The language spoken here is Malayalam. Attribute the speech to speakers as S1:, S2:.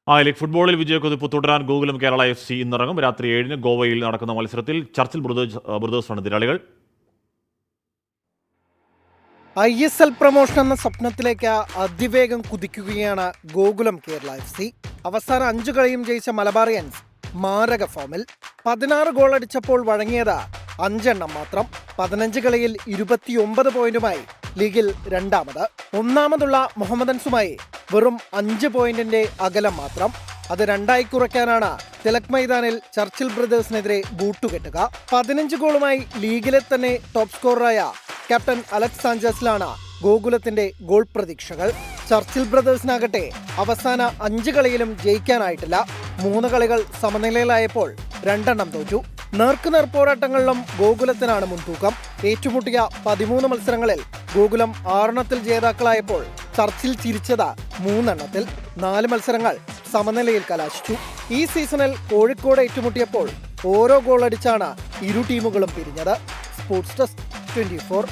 S1: ലീഗ് ഫുട്ബോളിൽ വിജയക്കുതിപ്പ് തുടരാൻ ഗോകുലം കേരള FC ഇന്നിറങ്ങും. രാത്രി 7-ന് ഗോവയിൽ നടക്കുന്ന മത്സരത്തിൽ ചർച്ചിൽ ബ്രദേഴ്സാണ് എതിരാളികൾ.
S2: ISL പ്രൊമോഷൻ എന്ന സ്വപ്നത്തിലേക്ക് അതിവേഗം കുതിക്കുകയാണ് ഗോകുലം കേരള FC. അവസാന 5 കളിയും ജയിച്ച മലബാറിയൻസ് മാരക ഫോമിൽ. 16 ഗോൾ അടിച്ചപ്പോൾ വഴങ്ങിയത് 5 എണ്ണം മാത്രം. 15 കളിയിൽ 29 പോയിന്റുമായി ലീഗിൽ രണ്ടാമത്. ഒന്നാമതുള്ള മുഹമ്മദൻസുമായി വെറും 5 പോയിന്റിന്റെ അകലം മാത്രം. അത് 2 കുറയ്ക്കാനാണ് തിലക് മൈതാനിൽ ചർച്ചിൽ ബ്രദേഴ്സിനെതിരെ ബൂട്ടുകെട്ടുക. 15 ഗോളുമായി ലീഗിലെ തന്നെ ടോപ്പ് സ്കോററായ ക്യാപ്റ്റൻ അലക്സ് സാഞ്ചസിലാണ് ഗോകുലത്തിന്റെ ഗോൾ പ്രതീക്ഷകൾ. ചർച്ചിൽ ബ്രദേഴ്സിനാകട്ടെ അവസാന 5 കളിയിലും ജയിക്കാനായിട്ടില്ല. 3 കളികൾ സമനിലയിലായപ്പോൾ 2 എണ്ണം തോറ്റു. നേർക്കുനേർ പോരാട്ടങ്ങളിലും ഗോകുലത്തിനാണ് മുൻതൂക്കം. ഏറ്റുമുട്ടിയ 13 മത്സരങ്ങളിൽ ഗോകുലം 6 എണ്ണത്തിൽ ജേതാക്കളായപ്പോൾ ചർച്ചിൽ ചിരിച്ചത് 3 എണ്ണത്തിൽ. 4 മത്സരങ്ങൾ സമനിലയിൽ കലാശിച്ചു. ഈ സീസണിൽ കോഴിക്കോട് ഏറ്റുമുട്ടിയപ്പോൾ ഓരോ ഗോൾ അടിച്ചാണ് ഇരു ടീമുകളും പിരിഞ്ഞത്. Sports desk 24.